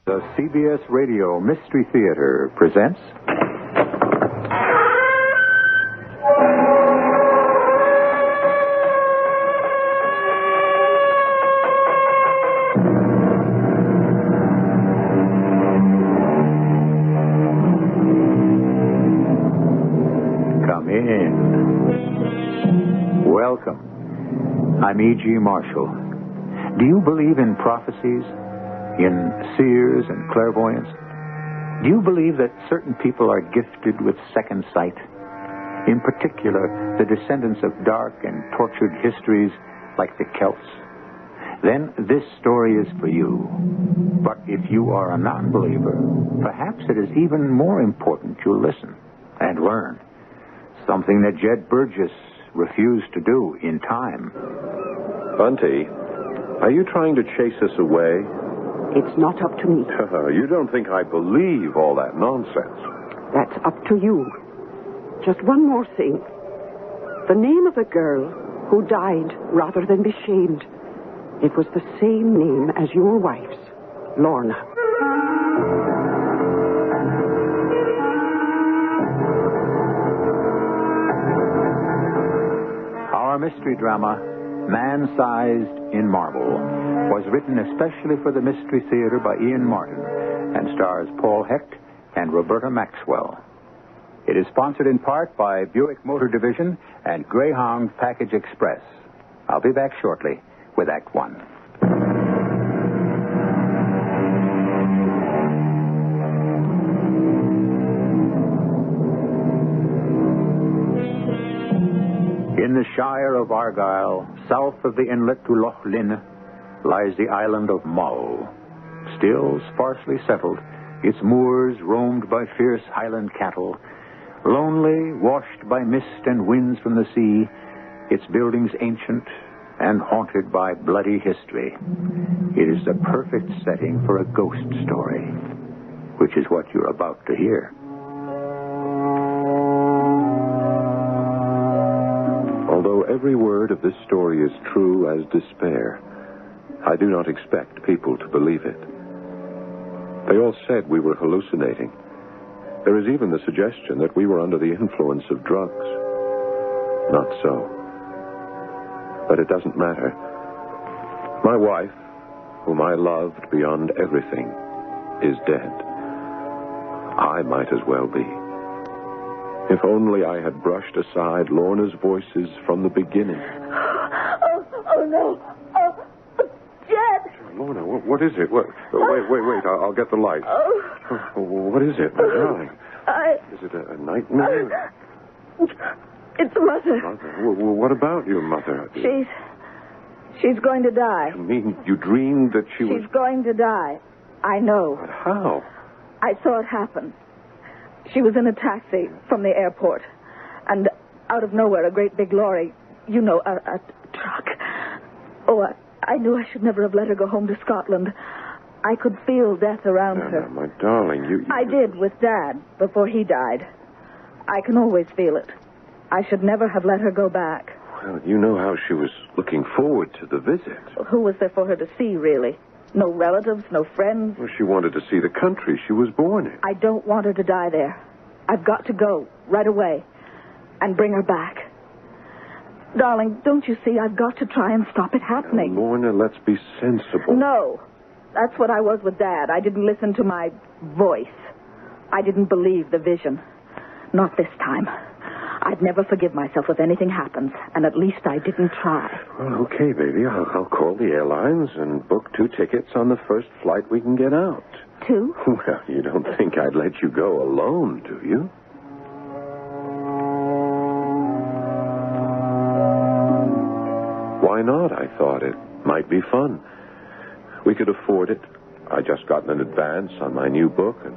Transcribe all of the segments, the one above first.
The CBS Radio Mystery Theater presents... Come in. Welcome. I'm E.G. Marshall. Do you believe in prophecies? In seers and clairvoyance? Do you believe that certain people are gifted with second sight? In particular, the descendants of dark and tortured histories like the Celts? Then this story is for you. But if you are a non-believer, perhaps it is even more important you listen and learn. Something that Jed Burgess refused to do in time. Bunty, are you trying to chase us away? It's not up to me. You don't think I believe all that nonsense? That's up to you. Just one more thing. The name of the girl who died rather than be shamed. It was the same name as your wife's, Lorna. Our mystery drama, Man-Sized in Marble, was written especially for the Mystery Theater by Ian Martin and stars Paul Hecht and Roberta Maxwell. It is sponsored in part by Buick Motor Division and Greyhound Package Express. I'll be back shortly with Act One. In the Shire of Argyll, south of the inlet to Loch Lynn, lies the island of Mull. Still sparsely settled, its moors roamed by fierce Highland cattle, lonely, washed by mist and winds from the sea, its buildings ancient and haunted by bloody history. It is the perfect setting for a ghost story, which is what you're about to hear. Although every word of this story is true as despair, I do not expect people to believe it. They all said we were hallucinating. There is even the suggestion that we were under the influence of drugs. Not so. But it doesn't matter. My wife, whom I loved beyond everything, is dead. I might as well be. If only I had brushed aside Lorna's voices from the beginning. Oh no. Oh, Jed! Lorna, what is it? Wait. I'll get the light. Oh. What is it, my darling? Is it a nightmare? It's Mother. Mother? What about your mother? She's going to die. You mean you dreamed that she was... She's going to die. I know. But how? I saw it happen. She was in a taxi from the airport. And out of nowhere, a great big lorry, a truck. Oh, I knew I should never have let her go home to Scotland. I could feel death around her. No, my darling, you... I did with Dad before he died. I can always feel it. I should never have let her go back. Well, you know how she was looking forward to the visit. Well, who was there for her to see, really? No relatives, no friends? Well, she wanted to see the country she was born in. I don't want her to die there. I've got to go right away and bring her back. Darling, don't you see? I've got to try and stop it happening. Now, Lorna, let's be sensible. No. That's what I was with Dad. I didn't listen to my voice. I didn't believe the vision. Not this time. I'd never forgive myself if anything happens, and at least I didn't try. Well, okay, baby. I'll call the airlines and book 2 tickets on the first flight we can get out. 2? Well, you don't think I'd let you go alone, do you? Why not? I thought it might be fun. We could afford it. I just got an advance on my new book, and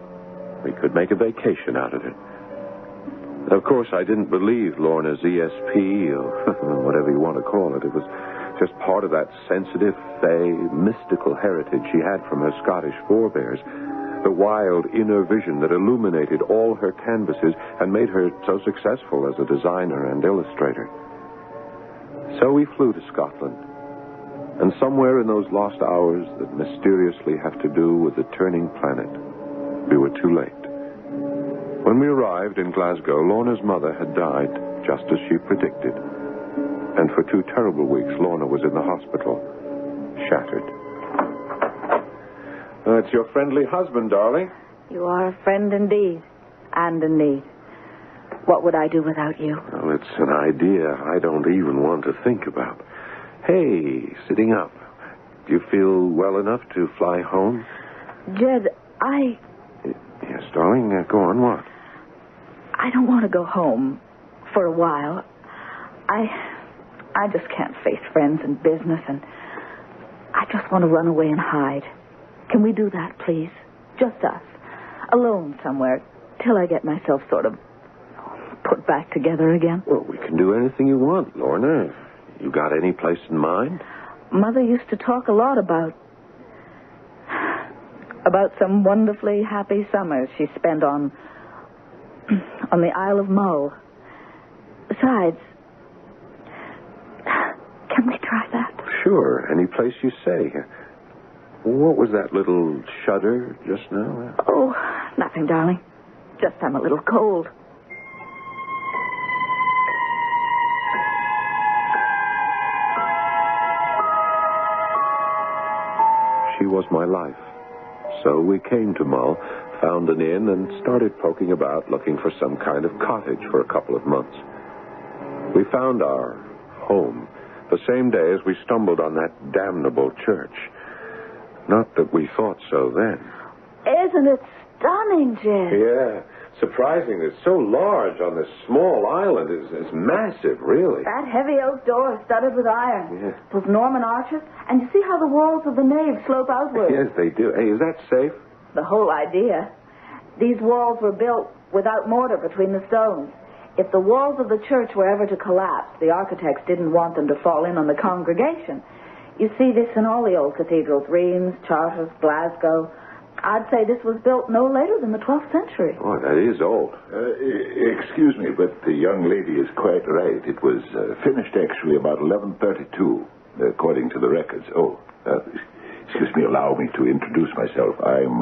we could make a vacation out of it. Of course, I didn't believe Lorna's ESP, or whatever you want to call it. It was just part of that sensitive, fey, mystical heritage she had from her Scottish forebears. The wild inner vision that illuminated all her canvases and made her so successful as a designer and illustrator. So we flew to Scotland. And somewhere in those lost hours that mysteriously have to do with the turning planet, we were too late. When we arrived in Glasgow, Lorna's mother had died, just as she predicted. And for 2 terrible weeks, Lorna was in the hospital, shattered. It's your friendly husband, darling. You are a friend indeed, and in need. What would I do without you? Well, it's an idea I don't even want to think about. Hey, sitting up. Do you feel well enough to fly home? Jed, Yes, darling. Go on, what? I don't want to go home for a while. I just can't face friends and business, and I just want to run away and hide. Can we do that, please? Just us. Alone somewhere, till I get myself sort of put back together again. Well, we can do anything you want, Lorna. You got any place in mind? Mother used to talk a lot about some wonderfully happy summers she spent on the Isle of Mull. Besides, can we try that? Sure, any place you say. What was that little shudder just now? Oh, nothing, darling. Just I'm a little cold. She was my life. So we came to Mull, found an inn, and started poking about looking for some kind of cottage for a couple of months. We found our home the same day as we stumbled on that damnable church. Not that we thought so then. Isn't it stunning, Jed? Yeah, surprising. It's so large on this small island. It's massive, really. That heavy oak door is studded with iron. Yeah. Those Norman arches. And you see how the walls of the nave slope outward? Yes, they do. Hey, is that safe? The whole idea. These walls were built without mortar between the stones. If the walls of the church were ever to collapse, the architects didn't want them to fall in on the congregation. You see this in all the old cathedrals, Reims, Chartres, Glasgow. I'd say this was built no later than the 12th century. Oh, that is old. Excuse me, but the young lady is quite right. It was finished actually about 1132, according to the records. Excuse me, allow me to introduce myself. I'm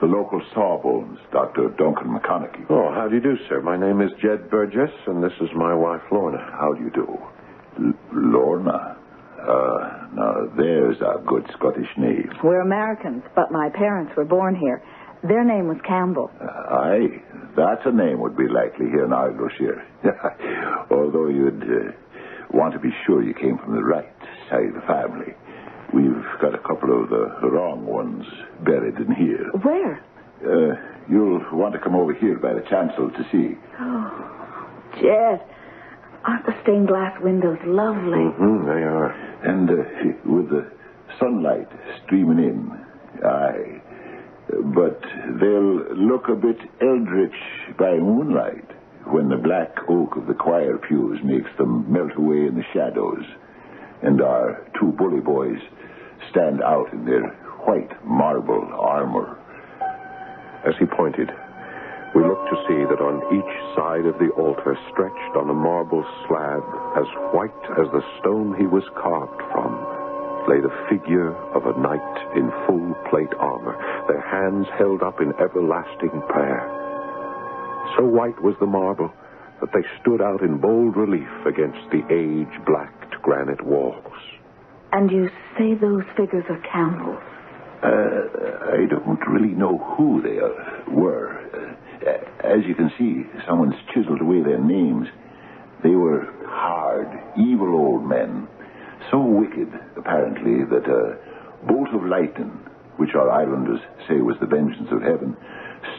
the local sawbones, Dr. Duncan McConaughey. Oh, how do you do, sir? My name is Jed Burgess, and this is my wife, Lorna. How do you do? Lorna? Now, there's a good Scottish name. We're Americans, but my parents were born here. Their name was Campbell. Aye, that's a name would be likely here in Argyllshire. Although you'd want to be sure you came from the right side of the family. We've got a couple of the wrong ones buried in here. Where? You'll want to come over here by the chancel to see. Oh, Jed, aren't the stained glass windows lovely? Mm-hmm, they are. And with the sunlight streaming in, aye. But they'll look a bit eldritch by moonlight when the black oak of the choir pews makes them melt away in the shadows, and our 2 bully boys stand out in their white marble armor. As he pointed, we looked to see that on each side of the altar, stretched on a marble slab as white as the stone he was carved from, lay the figure of a knight in full plate armor, their hands held up in everlasting prayer. So white was the marble that they stood out in bold relief against the age-blacked granite walls. And you say those figures are Campbell's? I don't really know who they were. As you can see, someone's chiseled away their names. They were hard, evil old men. So wicked, apparently, that a bolt of lightning, which our islanders say was the vengeance of heaven,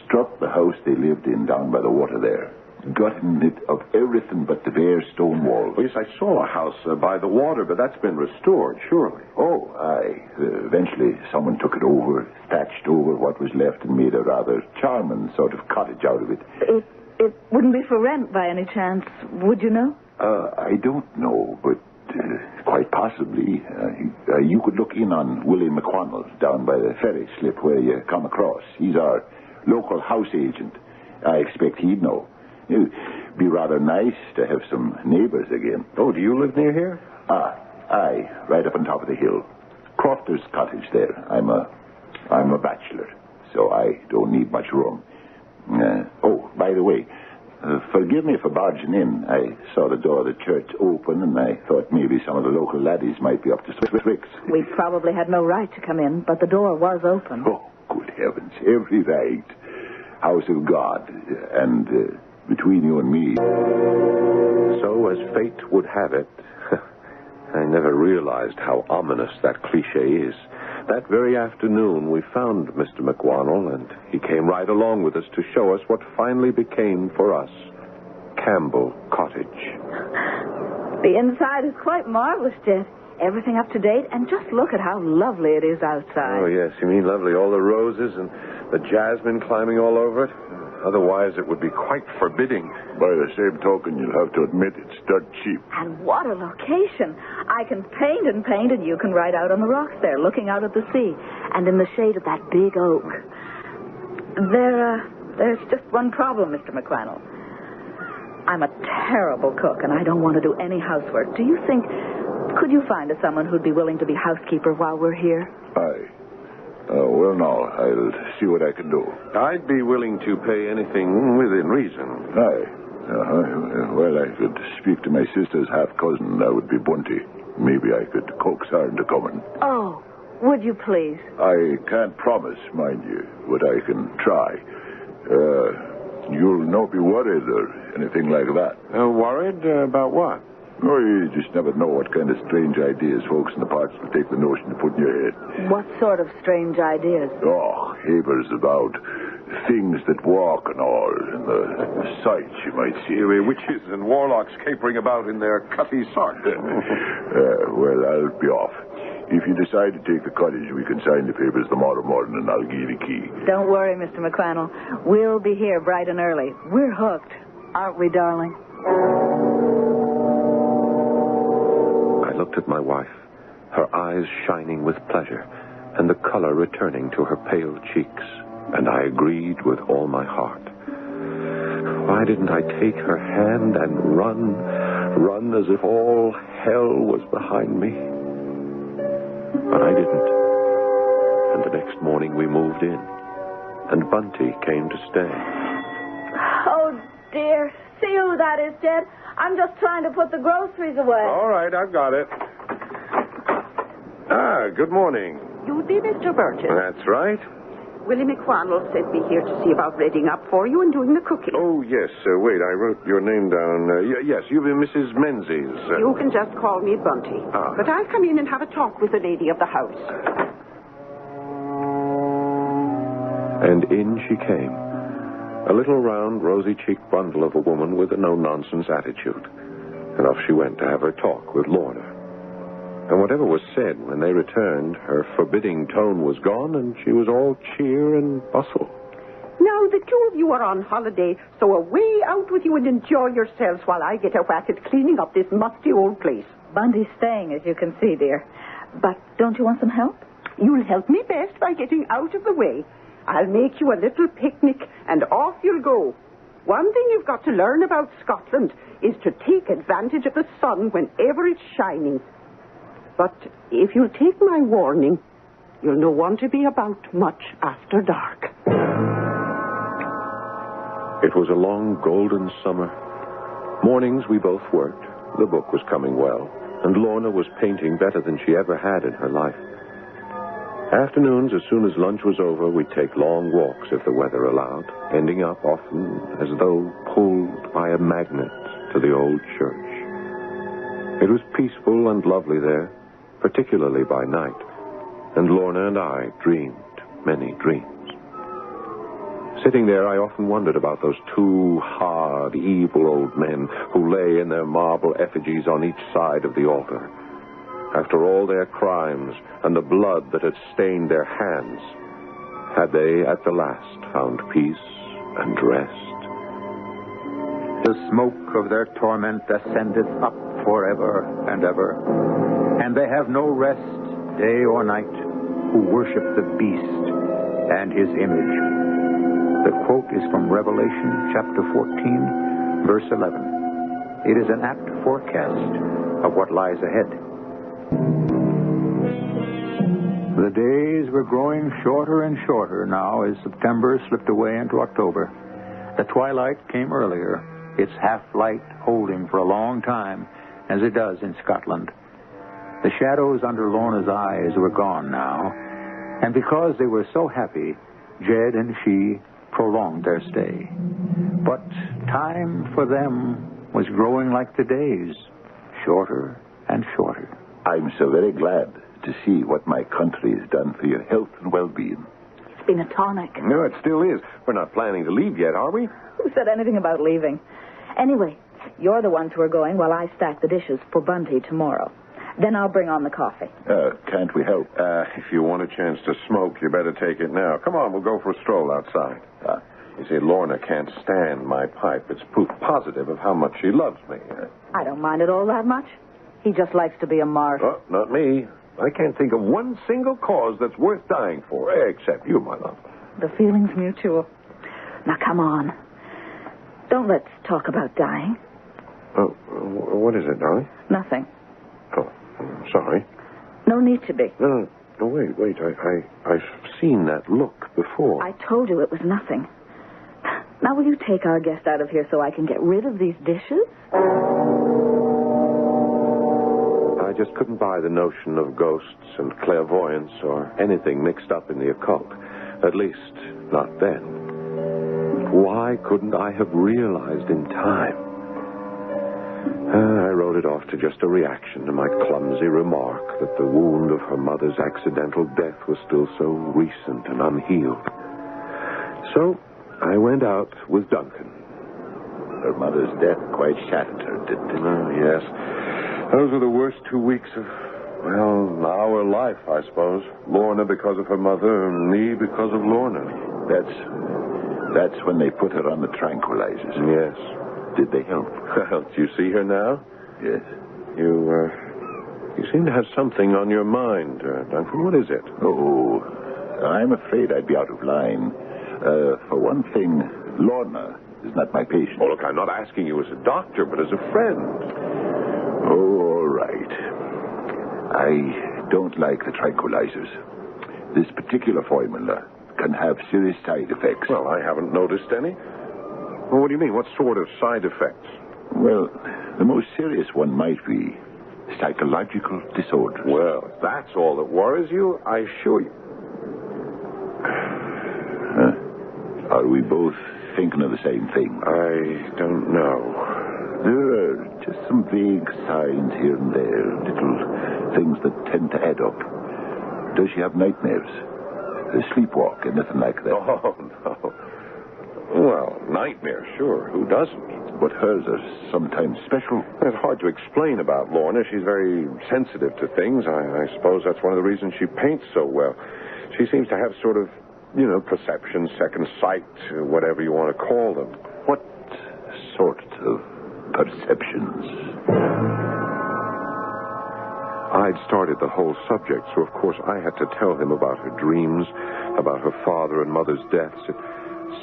struck the house they lived in down by the water there, gutting it of everything but the bare stone walls. Yes, I saw a house by the water, but that's been restored, surely. Oh, aye. Eventually, someone took it over, thatched over what was left, and made a rather charming sort of cottage out of it. It wouldn't be for rent by any chance, would you know? I don't know, but quite possibly. You could look in on Willie McConnell down by the ferry slip where you come across. He's our local house agent. I expect he'd know. It'd be rather nice to have some neighbors again. Oh, do you live near here? Aye, right up on top of the hill. Crofter's cottage there. I'm a bachelor, so I don't need much room. Oh, by the way, forgive me for barging in. I saw the door of the church open, and I thought maybe some of the local laddies might be up to some tricks. We probably had no right to come in, but the door was open. Oh, good heavens, every right. House of God, and between you and me. So, as fate would have it, I never realized how ominous that cliché is. That very afternoon, we found Mr. McWannell, and he came right along with us to show us what finally became for us Campbell Cottage. The inside is quite marvelous, Jet. Everything up to date, and just look at how lovely it is outside. Oh, yes, you mean lovely. All the roses and the jasmine climbing all over it. Otherwise, it would be quite forbidding. By the same token, you'll have to admit it's dirt cheap. And what a location. I can paint, and you can ride out on the rocks there, looking out at the sea, and in the shade of that big oak. There's just one problem, Mr. McWannell. I'm a terrible cook, and I don't want to do any housework. Do you think... Could you find us someone who'd be willing to be housekeeper while we're here? Aye. Well, now, I'll see what I can do. I'd be willing to pay anything within reason. Aye. Well, I could speak to my sister's half-cousin. That would be Bunty. Maybe I could coax her into coming. Oh, would you please? I can't promise, mind you, but I can try. You'll not be worried or anything like that. Worried about what? Oh, you just never know what kind of strange ideas folks in the parks will take the notion to put in your head. What sort of strange ideas? Oh, havers about things that walk and all, and the sights you might see. Witches and warlocks capering about in their cutty socks. Well, I'll be off. If you decide to take the cottage, we can sign the papers tomorrow morning, and I'll give you the key. Don't worry, Mr. McWannell. We'll be here bright and early. We're hooked, aren't we, darling? I looked at my wife, her eyes shining with pleasure, and the color returning to her pale cheeks, and I agreed with all my heart. Why didn't I take her hand and run as if all hell was behind me? But I didn't. And the next morning we moved in, and Bunty came to stay. Oh, dear. See who that is, Jed? I'm just trying to put the groceries away. All right, I've got it. Good morning. You be Mr. Burgess. That's right. Willie McWannell sent me here to see about reading up for you and doing the cooking. Oh, yes. Wait, I wrote your name down. Yes, you've been Mrs. Menzies. You can just call me Bunty. But I'll come in and have a talk with the lady of the house. And in she came. A little round, rosy-cheeked bundle of a woman with a no-nonsense attitude. And off she went to have her talk with Lorna. And whatever was said when they returned, her forbidding tone was gone, and she was all cheer and bustle. Now, the two of you are on holiday, so away out with you and enjoy yourselves while I get a whack at cleaning up this musty old place. Bundy's staying, as you can see, dear. But don't you want some help? You'll help me best by getting out of the way. I'll make you a little picnic, and off you'll go. One thing you've got to learn about Scotland is to take advantage of the sun whenever it's shining. But if you'll take my warning, you'll no want to be about much after dark. It was a long, golden summer. Mornings we both worked. The book was coming well, and Lorna was painting better than she ever had in her life. Afternoons, as soon as lunch was over, we'd take long walks if the weather allowed, ending up often as though pulled by a magnet to the old church. It was peaceful and lovely there, particularly by night, and Lorna and I dreamed many dreams. Sitting there, I often wondered about those two hard, evil old men who lay in their marble effigies on each side of the altar. After all their crimes and the blood that had stained their hands, had they at the last found peace and rest? The smoke of their torment ascendeth up forever and ever, and they have no rest day or night who worship the beast and his image. The quote is from Revelation chapter 14, verse 11. It is an apt forecast of what lies ahead. The days were growing shorter and shorter now as September slipped away into October. The twilight came earlier, its half-light holding for a long time, as it does in Scotland. The shadows under Lorna's eyes were gone now, and because they were so happy, Jed and she prolonged their stay. But time for them was growing like the days, shorter and shorter. I'm so very glad to see what my country has done for your health and well-being. It's been a tonic. No, it still is. We're not planning to leave yet, are we? Who said anything about leaving? Anyway, you're the ones who are going while I stack the dishes for Bunty tomorrow. Then I'll bring on the coffee. Can't we help? If you want a chance to smoke, you better take it now. Come on, we'll go for a stroll outside. You see, Lorna can't stand my pipe. It's proof positive of how much she loves me. I don't mind it all that much. He just likes to be a martyr. Oh, not me. I can't think of one single cause that's worth dying for, except you, my love. The feeling's mutual. Now, come on. Don't let's talk about dying. Oh, what is it, darling? Nothing. Oh, I'm sorry. No need to be. No, wait. I've seen that look before. I told you it was nothing. Now, will you take our guest out of here so I can get rid of these dishes? I just couldn't buy the notion of ghosts and clairvoyance or anything mixed up in the occult. At least, not then. Why couldn't I have realized in time? I wrote it off to just a reaction to my clumsy remark that the wound of her mother's accidental death was still so recent and unhealed. So, I went out with Duncan. Her mother's death quite shattered her, didn't it? Oh, yes. Those were the worst 2 weeks of, well, our life, I suppose. Lorna because of her mother, and me because of Lorna. That's when they put her on the tranquilizers. Yes. Did they help? Well, do you see her now? Yes. You seem to have something on your mind, Duncan. What is it? Oh, I'm afraid I'd be out of line. For one thing, Lorna is not my patient. Oh, look, I'm not asking you as a doctor, but as a friend. Oh, all right. I don't like the tranquilizers. This particular formula can have serious side effects. Well, I haven't noticed any. Well, what do you mean? What sort of side effects? Well, the most serious one might be psychological disorders. Well, if that's all that worries you, I assure you. Are we both thinking of the same thing? I don't know. There are just some vague signs here and there, little things that tend to add up. Does she have nightmares? Sleepwalk, anything like that? Oh, no. Well, nightmares, sure. Who doesn't? But hers are sometimes special. It's hard to explain about Lorna. She's very sensitive to things. I suppose that's one of the reasons she paints so well. She seems to have sort of, perception, second sight, whatever you want to call them. What sort of perceptions? I'd started the whole subject, so of course I had to tell him about her dreams, about her father and mother's deaths. It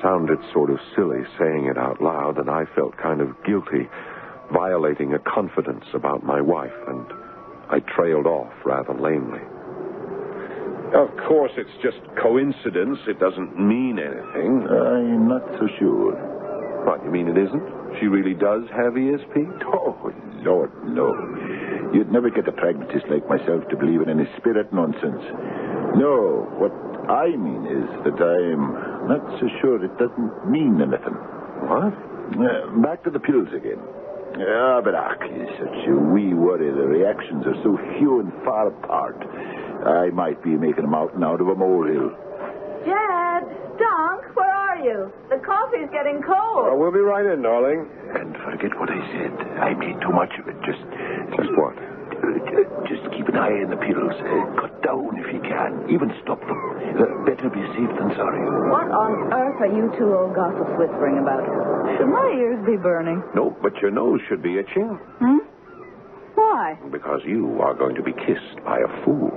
sounded sort of silly saying it out loud, and I felt kind of guilty, violating a confidence about my wife, and I trailed off rather lamely. Of course, it's just coincidence. It doesn't mean anything. I'm not so sure. What, you mean it isn't? She really does have ESP? Oh, Lord, no. You'd never get a pragmatist like myself to believe in any spirit nonsense. No, what I mean is that I'm not so sure it doesn't mean anything. What? Back to the pills again. But it's such a wee worry. The reactions are so few and far apart. I might be making a mountain out of a molehill. Jed, Dunk, where are you? The coffee's getting cold. Well, we'll be right in, darling. And forget what I said. I made too much of it. Just what? Just keep an eye on the pills. Cut down if you can. Even stop them. Better be safe than sorry. What on earth are you two old gossips whispering about? Should my ears be burning? No, but your nose should be itching. Why? Because you are going to be kissed by a fool.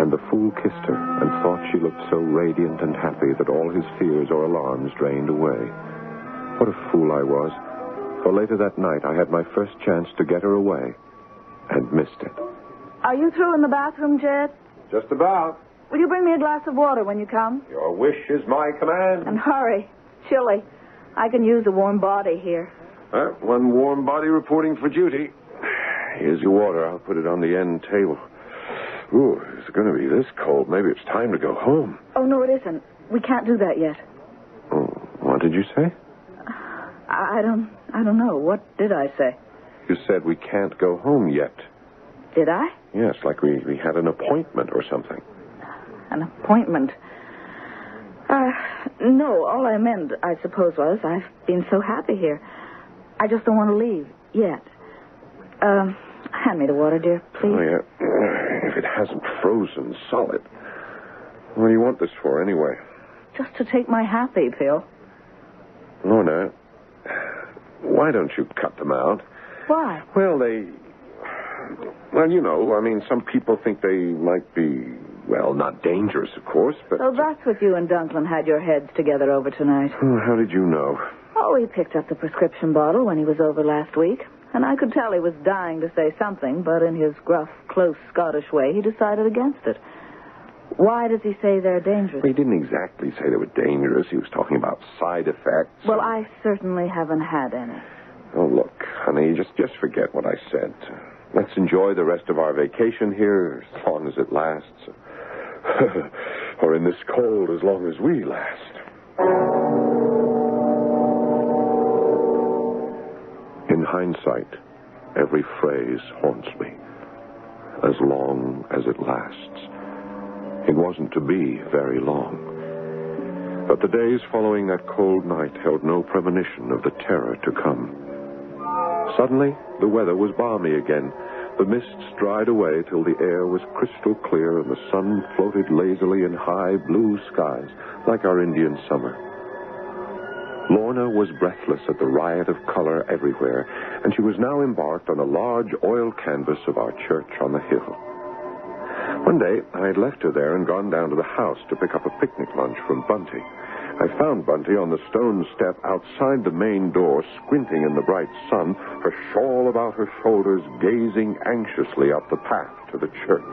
And the fool kissed her and thought she looked so radiant and happy that all his fears or alarms drained away. What a fool I was. For later that night, I had my first chance to get her away, and missed it. Are you through in the bathroom, Jed? Just about. Will you bring me a glass of water when you come? Your wish is my command. And hurry. Chilly. I can use a warm body here. One warm body reporting for duty. Here's your water. I'll put it on the end table. Ooh, it's going to be this cold. Maybe it's time to go home. Oh, no, it isn't. We can't do that yet. Oh, what did you say? I don't know. What did I say? You said we can't go home yet. Did I? Yes, like we had an appointment or something. An appointment? No, all I meant, I suppose, was I've been so happy here. I just don't want to leave yet. Hand me the water, dear, please. Oh, yeah. If it hasn't frozen solid. What do you want this for, anyway? Just to take my happy pill. Lorna, why don't you cut them out? Why? Well, you know, I mean, some people think they might be, well, not dangerous, of course, but... So that's what you and Dunklin had your heads together over tonight. How did you know? Oh, he picked up the prescription bottle when he was over last week, and I could tell he was dying to say something, but in his gruff, close Scottish way, he decided against it. Why does he say they're dangerous? He didn't exactly say they were dangerous. He was talking about side effects. Well, I certainly haven't had any. Oh, look, honey, just forget what I said. Let's enjoy the rest of our vacation here as long as it lasts. Or in this cold as long as we last. In hindsight, every phrase haunts me. As long as it lasts. It wasn't to be very long. But the days following that cold night held no premonition of the terror to come. Suddenly, the weather was balmy again. The mists dried away till the air was crystal clear and the sun floated lazily in high blue skies like our Indian summer. Lorna was breathless at the riot of color everywhere, and she was now embarked on a large oil canvas of our church on the hill. One day, I had left her there and gone down to the house to pick up a picnic lunch from Bunty. I found Bunty on the stone step outside the main door, squinting in the bright sun, her shawl about her shoulders, gazing anxiously up the path to the church.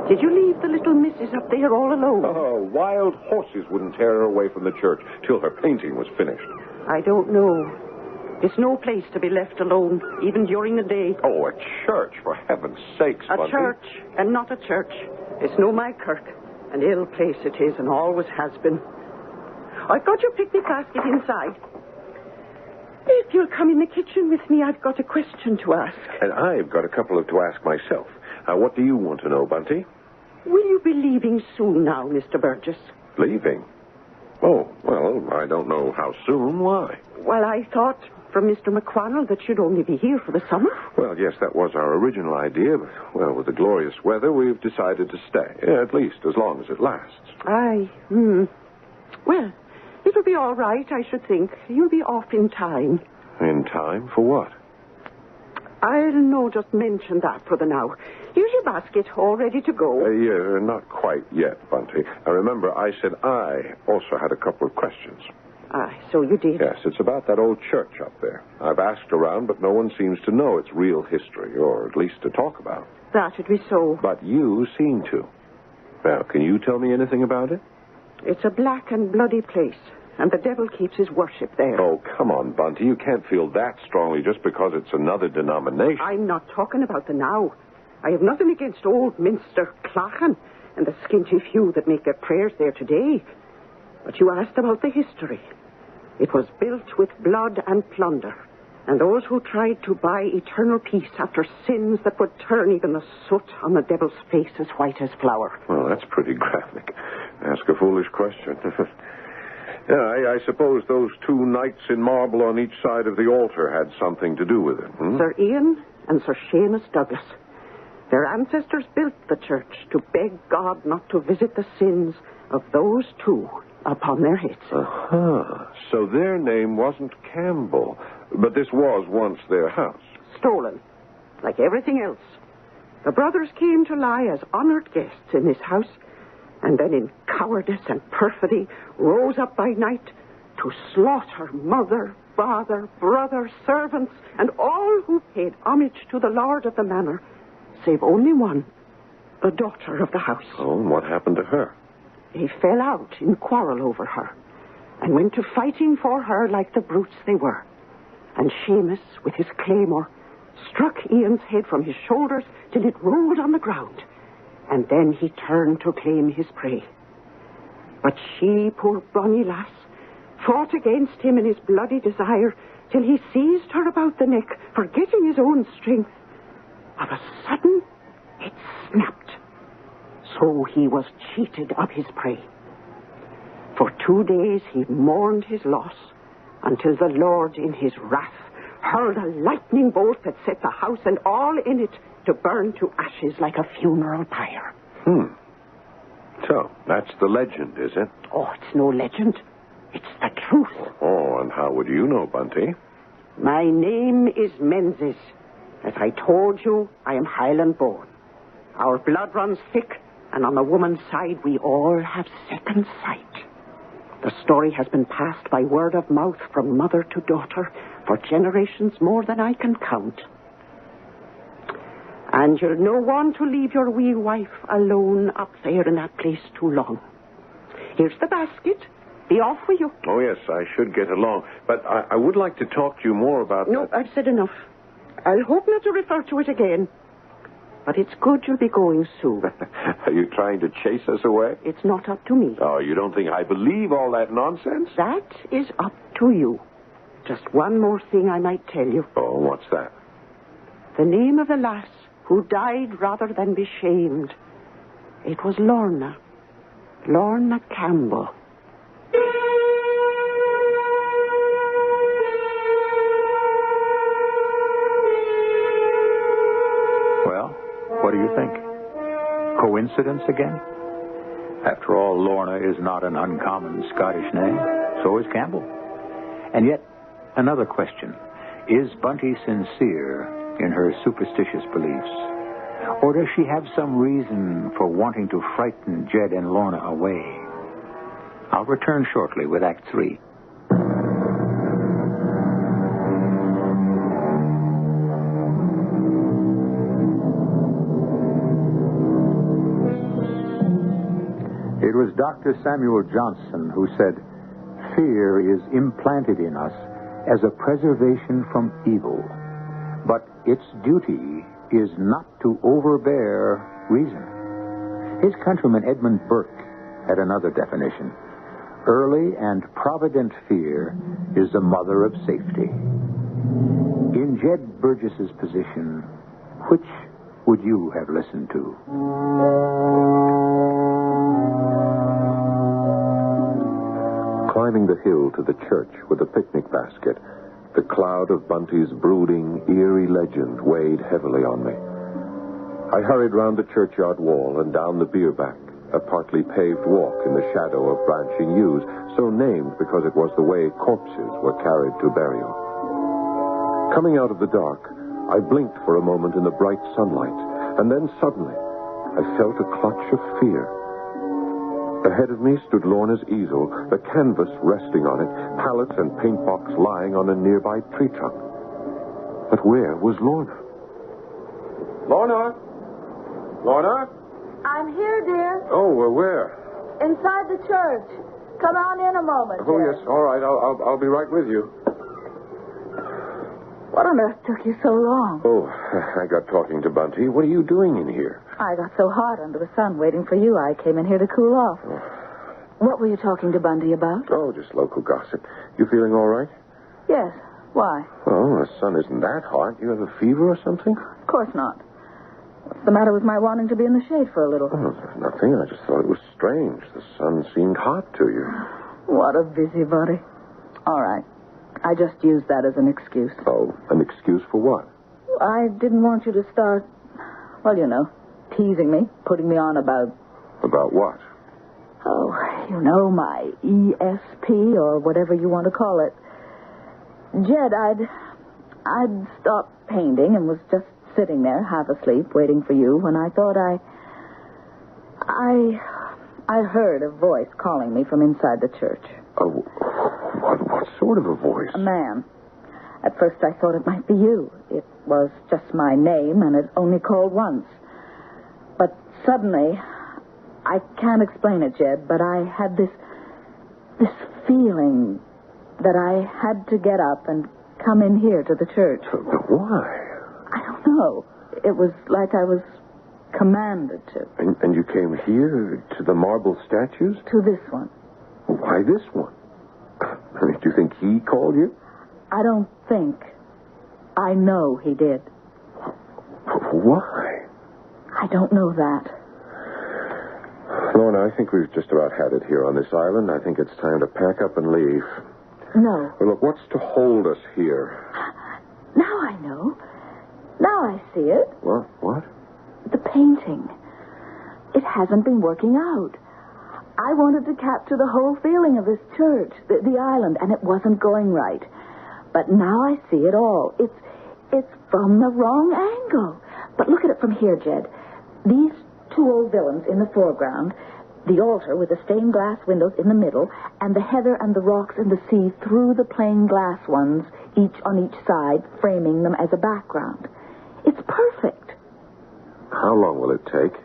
Did you leave the little missus up there all alone? Oh, wild horses wouldn't tear her away from the church till her painting was finished. I don't know. It's no place to be left alone, even during the day. Oh, a church, for heaven's sakes, Bunty. A church, and not a church. It's no my kirk. An ill place it is, and always has been. I've got your picnic basket inside. If you'll come in the kitchen with me, I've got a question to ask. And I've got a couple to ask myself. What do you want to know, Bunty? Will you be leaving soon now, Mr. Burgess? Leaving? Oh, well, I don't know how soon. Why? Well, I thought from Mr. McQuannell that you'd only be here for the summer. Well, yes, that was our original idea, but, well, with the glorious weather, we've decided to stay, at least as long as it lasts. Aye, Well, it'll be all right, I should think. You'll be off in time. In time? For what? I'll just mention that for the now. Here's your basket, all ready to go. Yeah, not quite yet, Bunty. Remember, I said I also had a couple of questions. Aye, so you did. Yes, it's about that old church up there. I've asked around, but no one seems to know its real history, or at least to talk about. That'd be so. But you seem to. Now, can you tell me anything about it? It's a black and bloody place, and the devil keeps his worship there. Oh, come on, Bunty. You can't feel that strongly just because it's another denomination. I'm not talking about the now. I have nothing against old Minster Clachan and the skinty few that make their prayers there today. But you asked about the history. It was built with blood and plunder, and those who tried to buy eternal peace after sins that would turn even the soot on the devil's face as white as flour. Well, that's pretty graphic. Ask a foolish question. Yeah, I suppose those two knights in marble on each side of the altar had something to do with it. Sir Ian and Sir Seamus Douglas. Their ancestors built the church to beg God not to visit the sins of those two upon their heads. So their name wasn't Campbell, but this was once their house. Stolen, like everything else. The brothers came to lie as honored guests in this house, and then in cowardice and perfidy rose up by night to slaughter mother, father, brother, servants, and all who paid homage to the lord of the manor, save only one, the daughter of the house. Oh, and what happened to her? They fell out in quarrel over her, and went to fighting for her like the brutes they were. And Seamus, with his claymore, struck Ian's head from his shoulders till it rolled on the ground, and then he turned to claim his prey. But she, poor bonny lass, fought against him in his bloody desire till he seized her about the neck, forgetting his own strength. Of a sudden, it snapped. So he was cheated of his prey. For 2 days he mourned his loss, until the Lord, in his wrath, hurled a lightning bolt that set the house and all in it to burn to ashes like a funeral pyre. So, that's the legend, is it? Oh, it's no legend. It's the truth. Oh, and how would you know, Bunty? My name is Menzies. As I told you, I am Highland born. Our blood runs thick, and on the woman's side, we all have second sight. The story has been passed by word of mouth from mother to daughter for generations more than I can count. And you'll no want to leave your wee wife alone up there in that place too long. Here's the basket. Be off with you. Oh, yes, I should get along. But I would like to talk to you more about... No, I've said enough. I'll hope not to refer to it again. But it's good you'll be going soon. Are you trying to chase us away? It's not up to me. Oh, you don't think I believe all that nonsense? That is up to you. Just one more thing I might tell you. Oh, what's that? The name of the lass who died rather than be shamed. It was Lorna. Lorna Campbell. Well, what do you think? Coincidence again? After all, Lorna is not an uncommon Scottish name. So is Campbell. And yet, another question. Is Bunty sincere in her superstitious beliefs? Or does she have some reason for wanting to frighten Jed and Lorna away? I'll return shortly with Act 3. It was Dr. Samuel Johnson who said, "Fear is implanted in us as a preservation from evil, but its duty is not to overbear reason." His countryman Edmund Burke had another definition. Early and provident fear is the mother of safety. In Jed Burgess's position, which would you have listened to? Climbing the hill to the church with a picnic basket, the cloud of Bunty's brooding, eerie legend weighed heavily on me. I hurried round the churchyard wall and down the bierback, a partly paved walk in the shadow of branching yews, so named because it was the way corpses were carried to burial. Coming out of the dark, I blinked for a moment in the bright sunlight, and then suddenly I felt a clutch of fear. Ahead of me stood Lorna's easel, the canvas resting on it, pallets and paintbox lying on a nearby tree trunk. But where was Lorna? Lorna? Lorna? I'm here, dear. Oh, where? Inside the church. Come on in a moment. Oh, dear. yes, all right. I'll be right with you. What on earth took you so long? Oh, I got talking to Bunty. What are you doing in here? I got so hot under the sun waiting for you, I came in here to cool off. What were you talking to Bunty about? Oh, just local gossip. You feeling all right? Yes. Why? Oh, the sun isn't that hot. You have a fever or something? Of course not. What's the matter with my wanting to be in the shade for a little? Oh, nothing. I just thought it was strange. The sun seemed hot to you. What a busybody. All right. I just used that as an excuse. Oh, an excuse for what? I didn't want you to start, well, you know, teasing me, putting me on about... About what? Oh, you know, my ESP or whatever you want to call it. Jed, I'd stopped painting and was just sitting there, half asleep, waiting for you, when I thought I heard a voice calling me from inside the church. Oh, what's What sort of a voice? A man. At first I thought it might be you. It was just my name, and it only called once. But suddenly, I can't explain it, Jed, but I had this feeling that I had to get up and come in here to the church. But why? I don't know. It was like I was commanded to. And you came here to the marble statues? To this one. Why this one? I mean, do you think he called you? I don't think. I know he did. Why? I don't know that. Lorna, I think we've just about had it here on this island. I think it's time to pack up and leave. No. Well, look, what's to hold us here? Now I know. Now I see it. What? The painting. It hasn't been working out. I wanted to capture the whole feeling of this church, the island, and it wasn't going right. But now I see it all. It's from the wrong angle. But look at it from here, Jed. These two old villains in the foreground, the altar with the stained glass windows in the middle, and the heather and the rocks and the sea through the plain glass ones, each on each side, framing them as a background. It's perfect. How long will it take?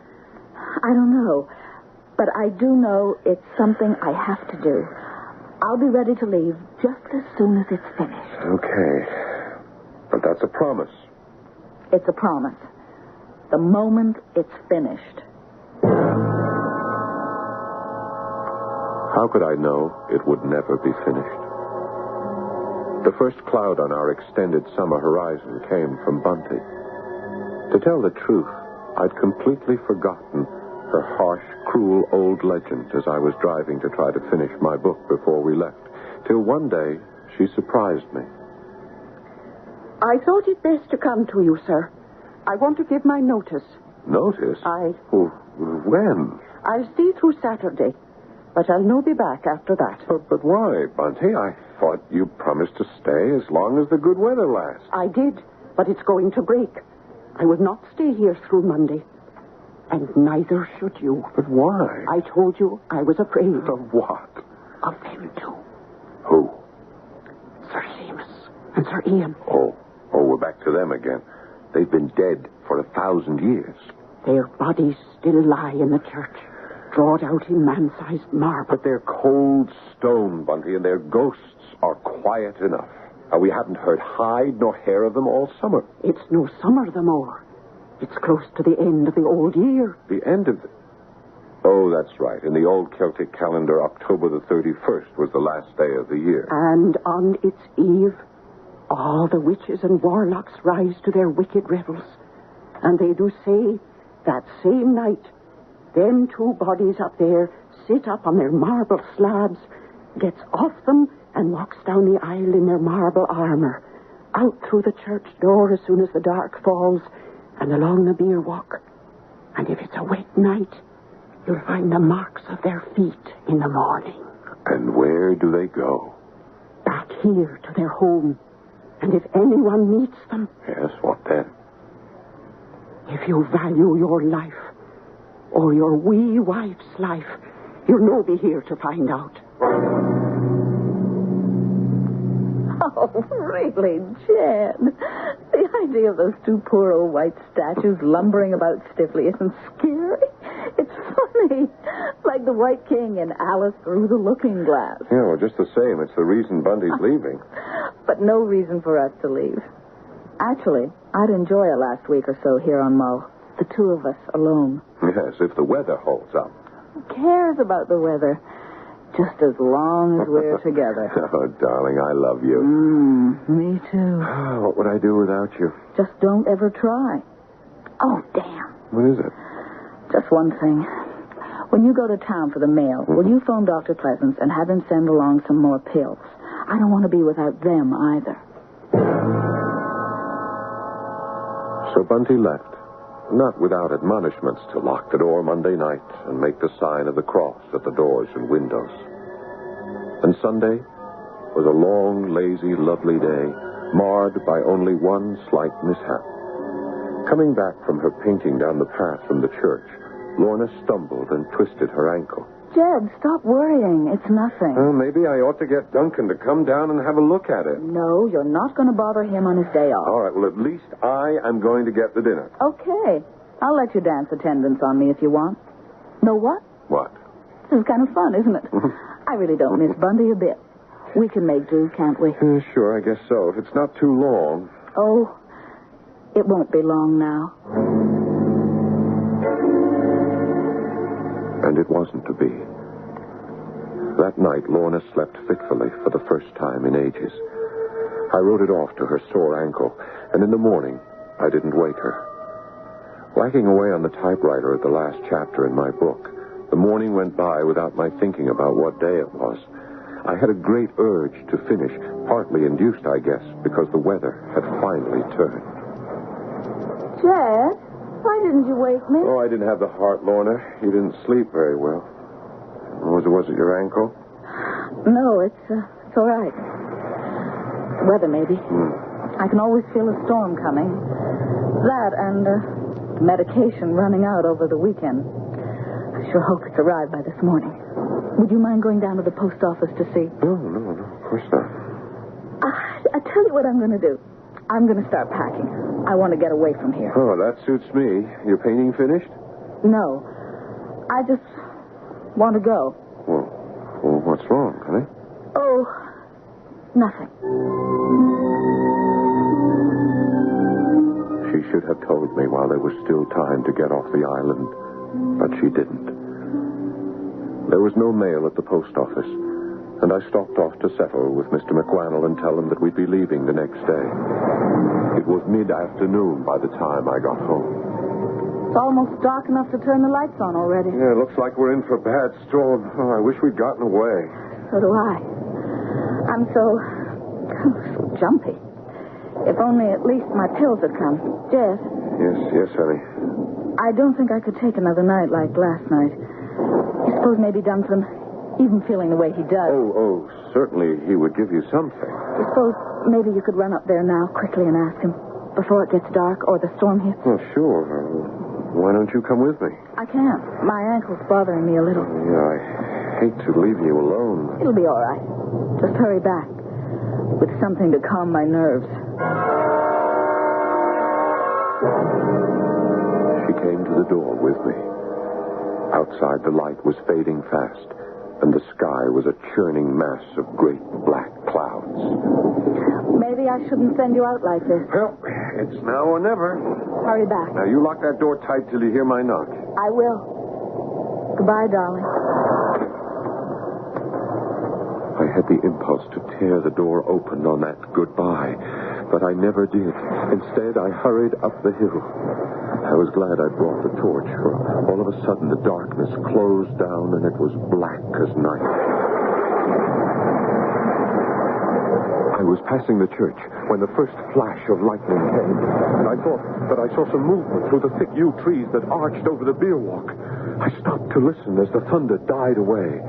I don't know. But I do know it's something I have to do. I'll be ready to leave just as soon as it's finished. Okay. But that's a promise. It's a promise. The moment it's finished. How could I know it would never be finished? The first cloud on our extended summer horizon came from Bunty. To tell the truth, I'd completely forgotten her harsh, cruel old legend as I was driving to try to finish my book before we left, till one day she surprised me. I thought it best to come to you, sir. I want to give my notice. Notice? Oh, when? I'll stay through Saturday, but I'll no be back after that. But why, Bunty? I thought you promised to stay as long as the good weather lasts. I did, but it's going to break. I will not stay here through Monday. And neither should you. But why? I told you I was afraid. Of what? Of them two. Who? Sir Seamus and Sir Ian. Oh, we're back to them again. They've been dead for 1,000 years. Their bodies still lie in the church, drawed out in man-sized marble. But they're cold stone, Bunty, and their ghosts are quiet enough. And we haven't heard hide nor hair of them all summer. It's no summer the more. It's close to the end of the old year. The end of the... Oh, that's right. In the old Celtic calendar, October the 31st was the last day of the year. And on its eve, all the witches and warlocks rise to their wicked revels. And they do say that same night, them two bodies up there sit up on their marble slabs, gets off them, and walks down the aisle in their marble armor, out through the church door as soon as the dark falls, and along the bier walk. And if it's a wet night, you'll find the marks of their feet in the morning. And where do they go? Back here to their home. And if anyone meets them... Yes, what then? If you value your life, or your wee wife's life, you'll no be here to find out. Oh, really, Jed? The idea of those two poor old white statues lumbering about stiffly isn't scary. It's funny. Like the White King in Alice Through the Looking Glass. Yeah, well, just the same. It's the reason Bunty's leaving. But no reason for us to leave. Actually, I'd enjoy a last week or so here on Mull. The two of us alone. Yes, if the weather holds up. Who cares about the weather? Just as long as we're together. Oh, darling, I love you. Me too. What would I do without you? Just don't ever try. Oh, damn. What is it? Just one thing. When you go to town for the mail, will you phone Dr. Pleasance and have him send along some more pills? I don't want to be without them either. So Bunty left, not without admonishments to lock the door Monday night and make the sign of the cross at the doors and windows. And Sunday was a long, lazy, lovely day, marred by only one slight mishap. Coming back from her painting down the path from the church, Lorna stumbled and twisted her ankle. Jed, stop worrying. It's nothing. Well, maybe I ought to get Duncan to come down and have a look at it. No, you're not going to bother him on his day off. All right, well, at least I am going to get the dinner. Okay. I'll let you dance attendance on me if you want. Know what? What? This is kind of fun, isn't it? I really don't miss Bundy a bit. We can make do, can't we? Sure, I guess so. If it's not too long. Oh, it won't be long now. And it wasn't to be. That night, Lorna slept fitfully for the first time in ages. I wrote it off to her sore ankle, and in the morning, I didn't wake her. Whacking away on the typewriter at the last chapter in my book, the morning went by without my thinking about what day it was. I had a great urge to finish, partly induced, I guess, because the weather had finally turned. Jed, why didn't you wake me? Oh, I didn't have the heart, Lorna. You didn't sleep very well. Was it your ankle? No, it's all right. Weather, maybe. I can always feel a storm coming. That and medication running out over the weekend. I sure hope it's arrived by this morning. Would you mind going down to the post office to see? No, of course not. I tell you what I'm going to do. I'm going to start packing. I want to get away from here. Oh, that suits me. Your painting finished? No. I just want to go. Well, what's wrong, honey? Oh, nothing. She should have told me while there was still time to get off the island, but she didn't. There was no mail at the post office, and I stalked off to settle with Mr. McWannell and tell him that we'd be leaving the next day. It was mid-afternoon by the time I got home. It's almost dark enough to turn the lights on already. Yeah, it looks like we're in for a bad storm. Oh, I wish we'd gotten away. So do I. I'm so jumpy. If only at least my pills had come. Jess? Yes, honey. I don't think I could take another night like last night. You suppose maybe Duncan, even feeling the way he does. Oh, certainly he would give you something. You suppose maybe you could run up there now quickly and ask him before it gets dark or the storm hits? Well, sure. Why don't you come with me? I can't. My ankle's bothering me a little. Yeah, I hate to leave you alone. It'll be all right. Just hurry back with something to calm my nerves. She came to the door with me. Outside, the light was fading fast, and the sky was a churning mass of great black clouds. Maybe I shouldn't send you out like this. Well, it's now or never. Hurry back. Now, you lock that door tight till you hear my knock. I will. Goodbye, darling. I had the impulse to tear the door open on that goodbye, but I never did. Instead, I hurried up the hill. I was glad I'd brought the torch, for all of a sudden the darkness closed down and it was black as night. I was passing the church when the first flash of lightning came, and I thought that I saw some movement through the thick yew trees that arched over the beer walk. I stopped to listen as the thunder died away.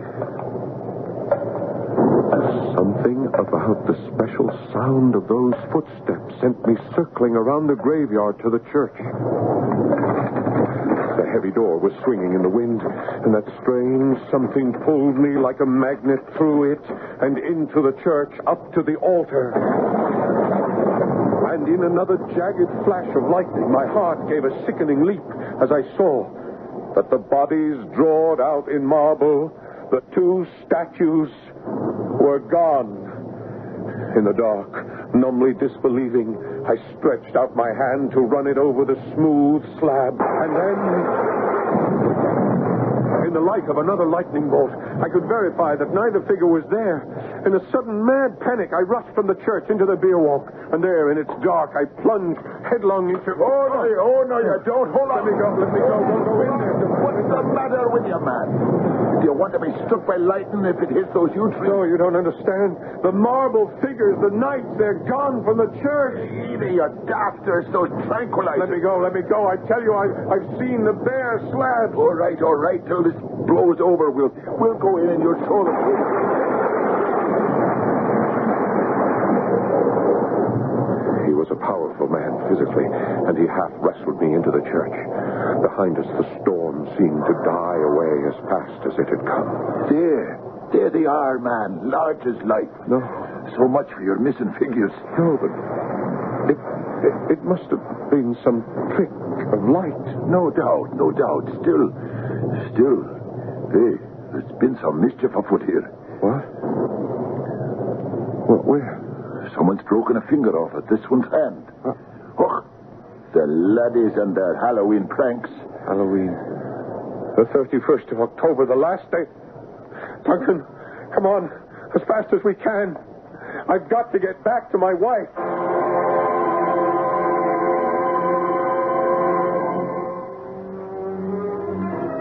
Something about the special sound of those footsteps sent me circling around the graveyard to the church. The heavy door was swinging in the wind, and that strange something pulled me like a magnet through it and into the church, up to the altar. And in another jagged flash of lightning, my heart gave a sickening leap as I saw that the bodies drawn out in marble, the two statues, were gone. In the dark, numbly disbelieving, I stretched out my hand to run it over the smooth slab, and then, in the light of another lightning bolt, I could verify that neither figure was there. In a sudden mad panic, I rushed from the church into the beer walk, and there, in its dark, I plunged headlong into... Oh, no, you don't. Hold on. Let me go. Don't go in there. What's the matter with you, man? Do you want to be struck by lightning if it hits those huge trees? No, you don't understand. The marble figures, the knights, they're gone from the church. Either you're daft or so tranquilized. Let me go. I tell you, I've seen the bare slab. All right. Till this blows over, we'll go in and you'll show them. He was a powerful man physically, and he half wrestled me into the church. Behind us, the storm seemed to die away as fast as it had come. There they are, man. Large as life. No. So much for your missing figures. No, but it must have been some trick of light. No doubt. Still, hey, there's been some mischief afoot here. What? Well, where? Someone's broken a finger off at this one's hand. Oh, the laddies and their Halloween pranks. Halloween. The 31st of October, the last day. Duncan, come on, as fast as we can. I've got to get back to my wife.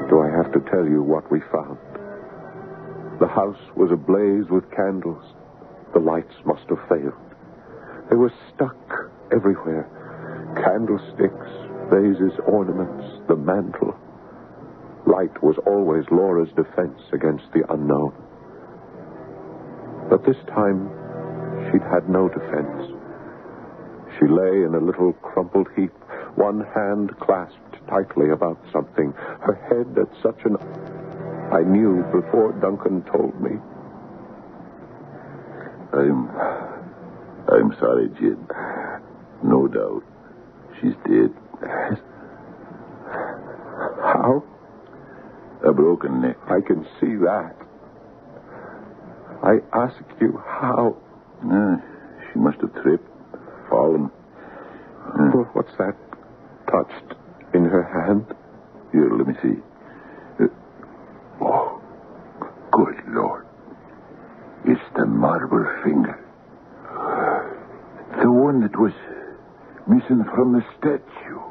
Do I have to tell you what we found? The house was ablaze with candles. The lights must have failed. They were stuck everywhere. Candlesticks, vases, ornaments, the mantle. Light was always Laura's defense against the unknown. But this time, she'd had no defense. She lay in a little crumpled heap, one hand clasped tightly about something, her head at such an... I knew before Duncan told me. I'm sorry, Jed. No doubt. She's dead. How? A broken neck. I can see that. I asked you how. She must have tripped, fallen. Well, what's that touched in her hand? Here, let me see. Oh, good Lord. It's the marble finger. The one that was missing from the statue.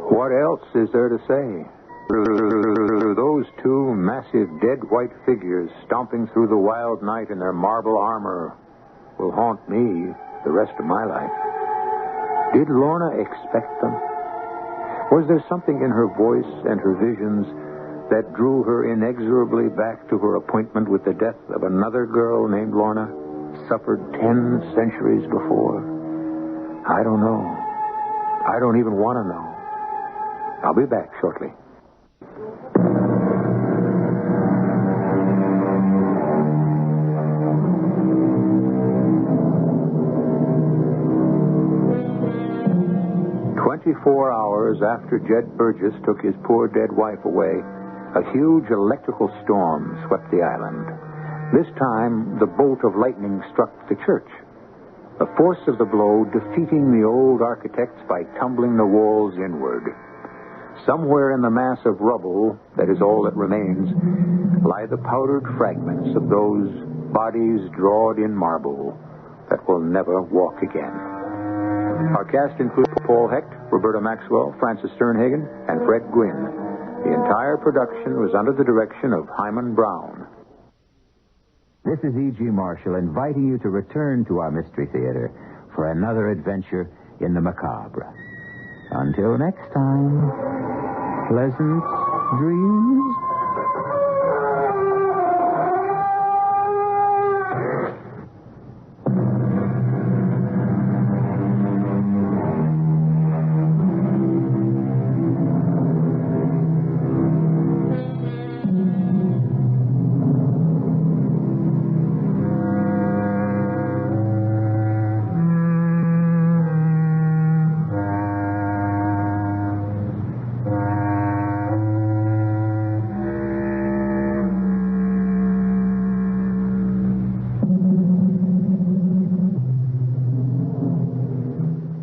What else is there to say? Those two massive dead white figures stomping through the wild night in their marble armor will haunt me the rest of my life. Did Lorna expect them? Was there something in her voice and her visions that drew her inexorably back to her appointment with the death of another girl named Lorna, suffered 10 centuries before? I don't know. I don't even want to know. I'll be back shortly. "24 hours after Jed Burgess took his poor dead wife away, a huge electrical storm swept the island. This time, the bolt of lightning struck the church. The force of the blow defeating the old architects by tumbling the walls inward. Somewhere in the mass of rubble, that is all that remains, lie the powdered fragments of those bodies drawed in marble that will never walk again. Our cast includes Paul Hecht, Roberta Maxwell, Francis Sternhagen, and Fred Gwynn. The entire production was under the direction of Hyman Brown. This is E.G. Marshall inviting you to return to our Mystery Theater for another adventure in the macabre. Until next time, pleasant dreams.